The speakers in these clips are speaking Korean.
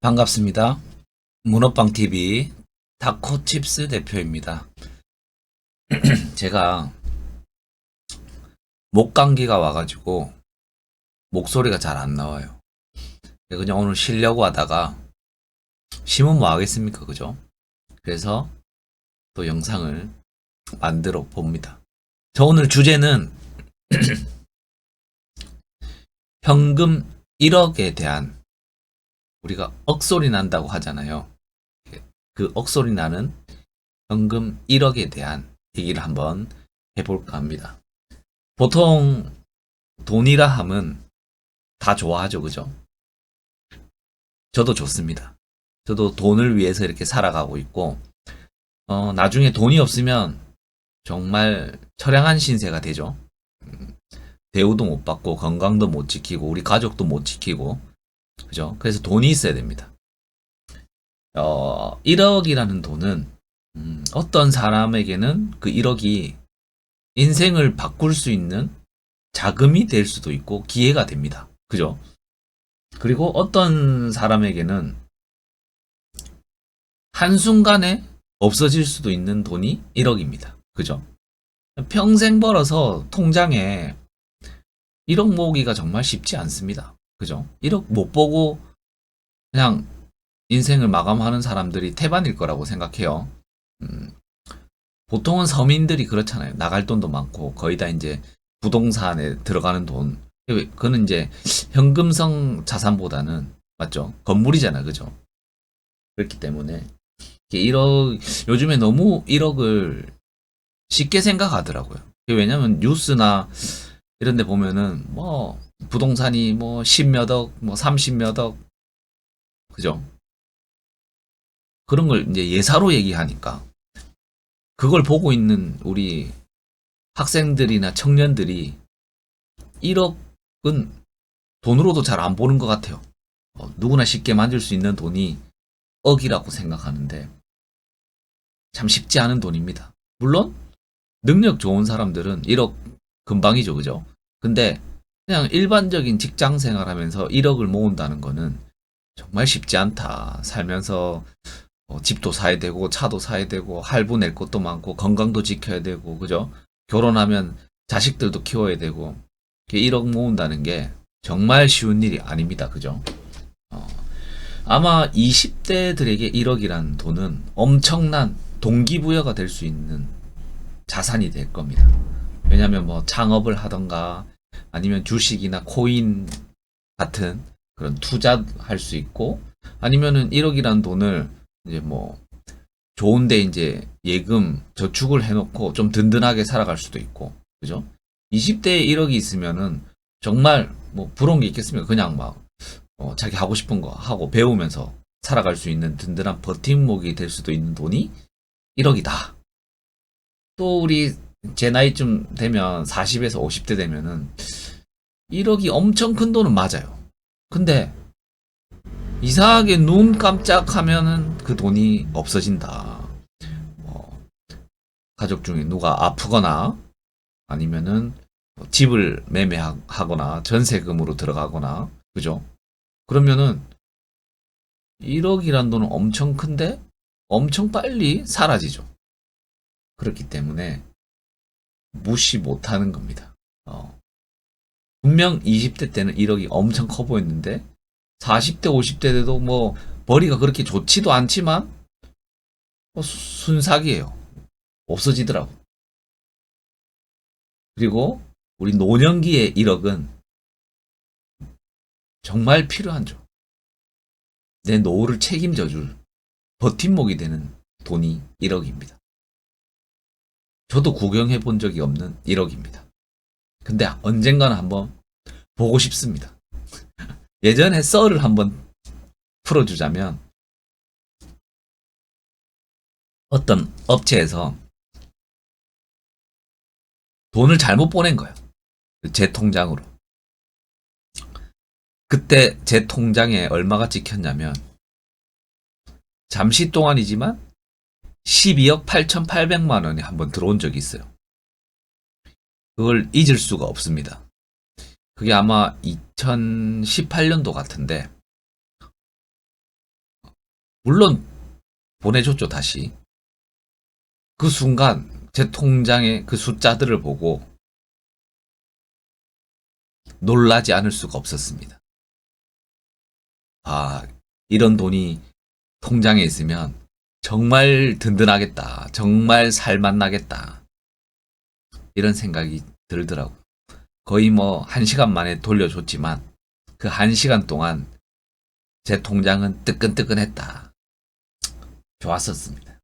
반갑습니다. 문어빵TV 타코칩스 대표입니다. 제가 목감기가 와가지고 목소리가 잘 안 나와요. 그냥 오늘 쉬려고 하다가 쉬면 뭐 하겠습니까, 그죠? 그래서 또 영상을 만들어 봅니다. 저 오늘 주제는 현금 1억에 대한, 우리가 억소리 난다고 하잖아요. 그 억소리 나는 현금 1억에 대한 얘기를 한번 해볼까 합니다. 보통 돈이라 함은 다 좋아하죠, 그죠? 저도 좋습니다. 저도 돈을 위해서 이렇게 살아가고 있고, 나중에 돈이 없으면 정말 처량한 신세가 되죠. 대우도 못 받고, 건강도 못 지키고, 우리 가족도 못 지키고, 그죠? 그래서 돈이 있어야 됩니다. 1억이라는 돈은, 어떤 사람에게는 그 1억이 인생을 바꿀 수 있는 자금이 될 수도 있고, 기회가 됩니다. 그죠? 그리고 어떤 사람에게는 한순간에 없어질 수도 있는 돈이 1억입니다. 그죠? 평생 벌어서 통장에 1억 모으기가 정말 쉽지 않습니다. 그죠? 1억 못 보고 그냥 인생을 마감하는 사람들이 태반일 거라고 생각해요. 음, 보통은 서민들이 그렇잖아요. 나갈 돈도 많고 거의 다 이제 부동산에 들어가는 돈. 그거는 이제 현금성 자산보다는 맞죠? 건물이잖아, 그죠? 그렇기 때문에 1억 요즘에 너무 1억을 쉽게 생각하더라고요. 왜냐면 뉴스나 이런 데 보면은 뭐 부동산이 뭐 10몇 억, 뭐 30몇 억, 그죠? 그런 걸 이제 예사로 얘기하니까 그걸 보고 있는 우리 학생들이나 청년들이 1억은 돈으로도 잘 안 보는 것 같아요. 누구나 쉽게 만들 수 있는 돈이 억이라고 생각하는데 참 쉽지 않은 돈입니다. 물론 능력 좋은 사람들은 1억 금방이죠, 그죠? 근데 그냥 일반적인 직장 생활하면서 1억을 모은다는 거는 정말 쉽지 않다. 살면서 집도 사야 되고 차도 사야 되고 할부 낼 것도 많고 건강도 지켜야 되고 그죠? 결혼하면 자식들도 키워야 되고 1억 모은다는 게 정말 쉬운 일이 아닙니다. 그죠? 어, 아마 20대들에게 1억이란 돈은 엄청난 동기부여가 될 수 있는 자산이 될 겁니다. 왜냐하면 뭐 창업을 하던가 아니면 주식이나 코인 같은 그런 투자할 수 있고 아니면은 1억이라는 돈을 이제 뭐 좋은데 이제 예금 저축을 해놓고 좀 든든하게 살아갈 수도 있고 그죠? 20대에 1억이 있으면은 정말 뭐 부러운 게 있겠습니까? 그냥 막 자기 하고 싶은 거 하고 배우면서 살아갈 수 있는 든든한 버팀목이 될 수도 있는 돈이 1억이다. 또 우리 제 나이쯤 되면 40에서 50대 되면은 1억이 엄청 큰 돈은 맞아요. 근데 이상하게 눈 깜짝하면은 그 돈이 없어진다. 뭐 가족 중에 누가 아프거나 아니면은 집을 매매하거나 전세금으로 들어가거나 그죠? 그러면은 1억이란 돈은 엄청 큰데 엄청 빨리 사라지죠. 그렇기 때문에 무시 못하는 겁니다. 분명 20대 때는 1억이 엄청 커 보였는데 40대, 50대 때도 뭐 벌이가 그렇게 좋지도 않지만 순삭이에요. 없어지더라고. 그리고 우리 노년기의 1억은 정말 필요한죠. 내 노후를 책임져 줄 버팀목이 되는 돈이 1억입니다. 저도 구경해 본 적이 없는 1억입니다. 근데 언젠가는 한번 보고 싶습니다. 예전에 썰을 한번 풀어주자면 어떤 업체에서 돈을 잘못 보낸 거예요. 제 통장으로. 그때 제 통장에 얼마가 찍혔냐면 잠시 동안이지만 12억 8,800만 원이 한번 들어온 적이 있어요. 그걸 잊을 수가 없습니다. 그게 아마 2018년도 같은데 물론 보내줬죠, 다시. 그 순간 제 통장의 그 숫자들을 보고 놀라지 않을 수가 없었습니다. 아, 이런 돈이 통장에 있으면 정말 든든하겠다. 정말 살맛나겠다. 이런 생각이 들더라고요. 거의 뭐 1시간 만에 돌려줬지만 그 1시간 동안 제 통장은 뜨끈뜨끈했다. 좋았었습니다.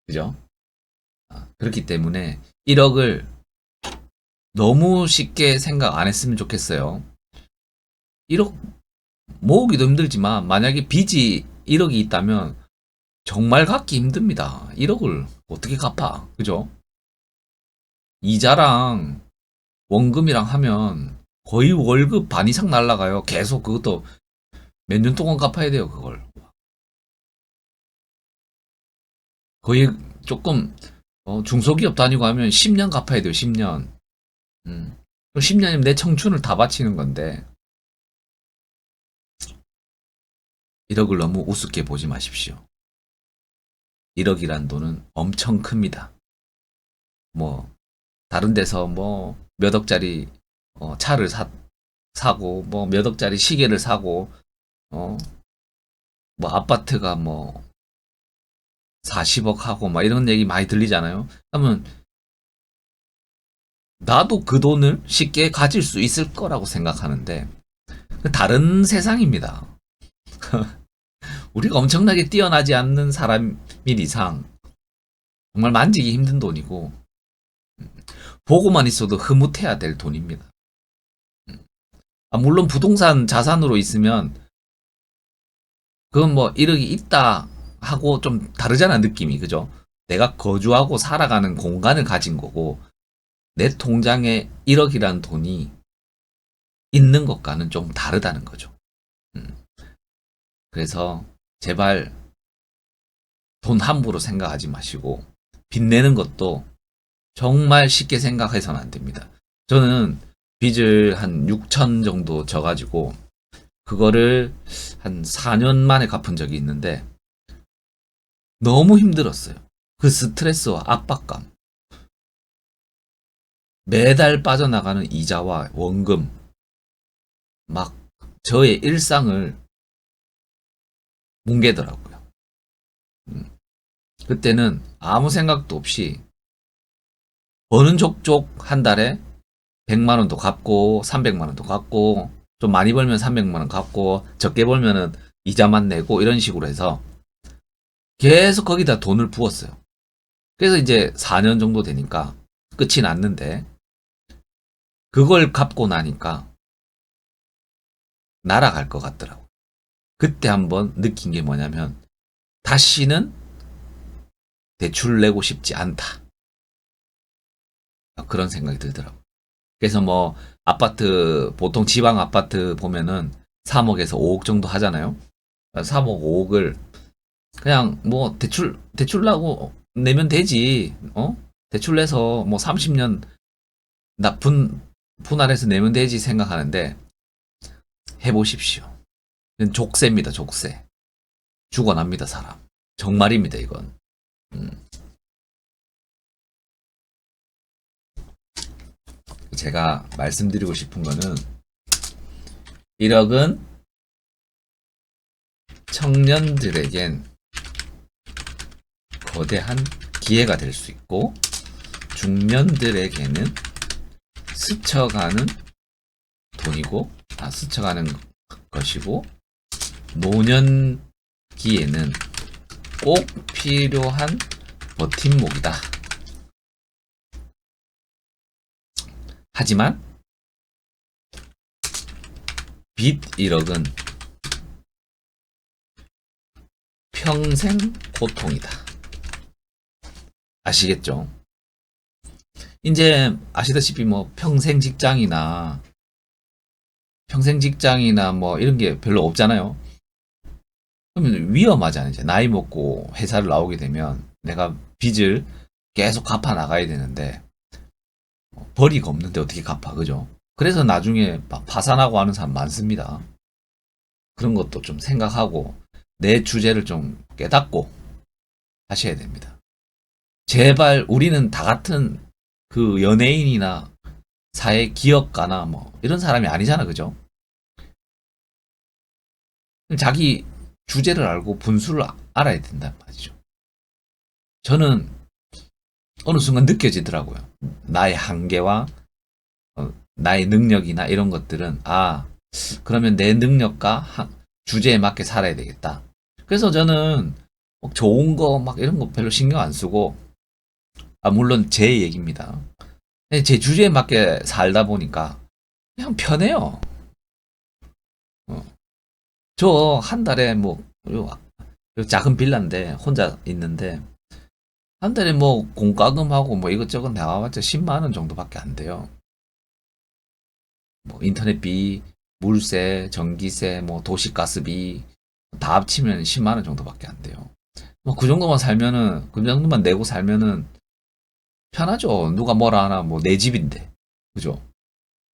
그죠? 그렇기 때문에 1억을 너무 쉽게 생각 안 했으면 좋겠어요. 1억 모으기도 힘들지만 만약에 빚이 1억이 있다면 정말 갚기 힘듭니다. 1억을 어떻게 갚아? 그죠? 이자랑 원금이랑 하면 거의 월급 반 이상 날라가요. 계속 그것도 몇 년 동안 갚아야 돼요, 그걸. 거의 조금 중소기업 다니고 하면 10년 갚아야 돼요, 10년. 10년이면 내 청춘을 다 바치는 건데 1억을 너무 우습게 보지 마십시오. 1억이란 돈은 엄청 큽니다. 뭐 다른 데서 뭐 몇 억짜리 차를 사고 뭐 몇 억짜리 시계를 사고 뭐 아파트가 뭐 40억 하고 막 이런 얘기 많이 들리잖아요. 그러면 나도 그 돈을 쉽게 가질 수 있을 거라고 생각하는데 다른 세상입니다. 우리가 엄청나게 뛰어나지 않는 사람인 이상 정말 만지기 힘든 돈이고 보고만 있어도 흐뭇해야 될 돈입니다. 물론 부동산 자산으로 있으면 그건 뭐 1억이 있다 하고 좀 다르잖아, 느낌이. 그죠? 내가 거주하고 살아가는 공간을 가진 거고 내 통장에 1억이라는 돈이 있는 것과는 좀 다르다는 거죠. 그래서 제발 돈 함부로 생각하지 마시고 빚내는 것도 정말 쉽게 생각해서는 안 됩니다. 저는 빚을 한 6천 정도 져가지고 그거를 한 4년 만에 갚은 적이 있는데 너무 힘들었어요. 그 스트레스와 압박감. 매달 빠져나가는 이자와 원금. 막 저의 일상을 뭉개더라고요. 그때는 아무 생각도 없이 버는 족족 한 달에 100만 원도 갚고 300만 원도 갚고 좀 많이 벌면 300만 원 갚고 적게 벌면은 이자만 내고 이런 식으로 해서 계속 거기다 돈을 부었어요. 그래서 이제 4년 정도 되니까 끝이 났는데 그걸 갚고 나니까 날아갈 것 같더라고. 그때 한번 느낀 게 뭐냐면 다시는 대출 내고 싶지 않다. 그런 생각이 들더라고. 그래서 뭐 아파트 보통 지방 아파트 보면은 3억에서 5억 정도 하잖아요. 3억 5억을 그냥 뭐 대출 나고 내면 되지. 대출 내서 뭐 30년 분할해서 내면 되지 생각하는데 해보십시오. 이건 족쇄입니다, 족쇄. 죽어납니다, 사람. 정말입니다, 이건. 제가 말씀드리고 싶은 거는 1억은 청년들에겐 거대한 기회가 될 수 있고 중년들에게는 스쳐가는 돈이고 스쳐가는 것이고 노년기에는 꼭 필요한 버팀목이다. 하지만 빚 1억은 평생 고통이다. 아시겠죠? 이제 아시다시피 뭐 평생 직장이나 뭐 이런 게 별로 없잖아요. 그러면 위험하잖아요. 이제 나이 먹고 회사를 나오게 되면 내가 빚을 계속 갚아 나가야 되는데 벌이가 없는데 어떻게 갚아, 그죠? 그래서 나중에 막 파산하고 하는 사람 많습니다. 그런 것도 좀 생각하고 내 주제를 좀 깨닫고 하셔야 됩니다. 제발 우리는 다 같은 그 연예인이나 사회 기업가나 뭐 이런 사람이 아니잖아, 그죠? 자기 주제를 알고 분수를 알아야 된단 말이죠. 저는 어느 순간 느껴지더라고요. 나의 한계와 나의 능력이나 이런 것들은 그러면 내 능력과 주제에 맞게 살아야 되겠다. 그래서 저는 좋은 거 막 이런 거 별로 신경 안 쓰고 물론 제 얘기입니다. 제 주제에 맞게 살다 보니까 그냥 편해요. 저 한 달에 요 작은 빌라인데 혼자 있는데 한 달에 뭐 공과금하고 뭐 이것저것 나와봤자 10만 원 정도밖에 안 돼요. 뭐 인터넷비, 물세, 전기세, 뭐 도시가스비 다 합치면 10만 원 정도밖에 안 돼요. 뭐 그 정도만 살면은 그 정도만 내고 살면은 편하죠. 누가 뭐라 하나 뭐 내 집인데. 그죠?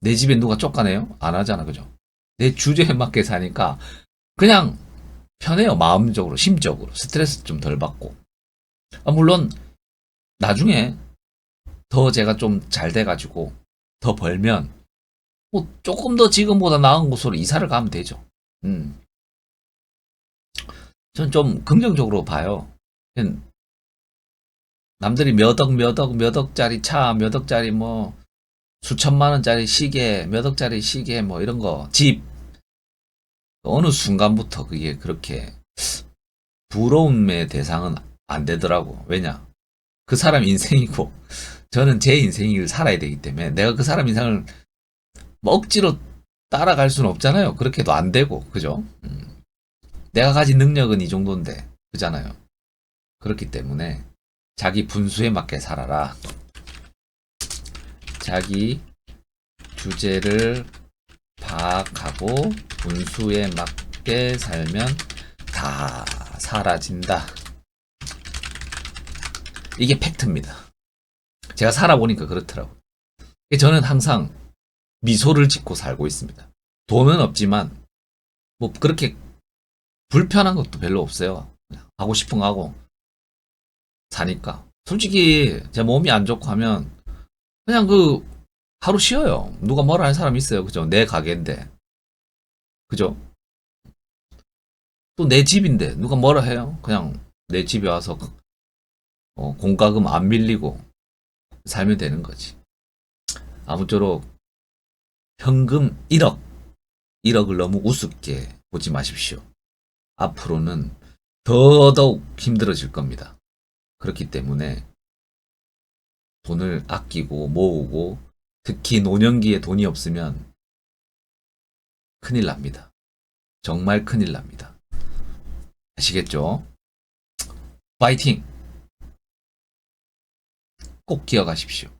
내 집에 누가 쫓아내요? 안 하잖아. 그죠? 내 주제에 맞게 사니까 그냥 편해요. 마음적으로, 심적으로. 스트레스 좀 덜 받고. 물론 나중에 더 제가 좀 잘 돼가지고 더 벌면 뭐 조금 더 지금보다 나은 곳으로 이사를 가면 되죠. 음. 전 좀 긍정적으로 봐요. 남들이 몇 억짜리 차, 몇 억짜리 뭐 수천만 원짜리 시계, 몇 억짜리 시계 뭐 이런 거, 집 어느 순간부터 그게 그렇게 부러움의 대상은 안 되더라고. 왜냐? 그 사람 인생이고 저는 제 인생을 살아야 되기 때문에 내가 그 사람 인생을 뭐 억지로 따라갈 수는 없잖아요. 그렇게도 안 되고, 그죠? 내가 가진 능력은 이 정도인데, 그잖아요. 그렇기 때문에 자기 분수에 맞게 살아라. 자기 주제를 파악하고 분수에 맞게 살면 다 사라진다. 이게 팩트입니다. 제가 살아보니까 그렇더라고요. 저는 항상 미소를 짓고 살고 있습니다. 돈은 없지만 뭐 그렇게 불편한 것도 별로 없어요. 하고 싶은 거 하고 사니까. 솔직히 제 몸이 안 좋고 하면 그냥 하루 쉬어요. 누가 뭐라 하는 사람 있어요. 그죠? 내 가게인데. 그죠? 또 내 집인데 누가 뭐라 해요? 그냥 내 집에 와서 공과금 안 밀리고 살면 되는 거지. 아무쪼록 현금 1억을 너무 우습게 보지 마십시오. 앞으로는 더더욱 힘들어질 겁니다. 그렇기 때문에 돈을 아끼고 모으고 특히 노년기에 돈이 없으면 큰일 납니다. 정말 큰일 납니다. 아시겠죠? 파이팅! 꼭 기억하십시오.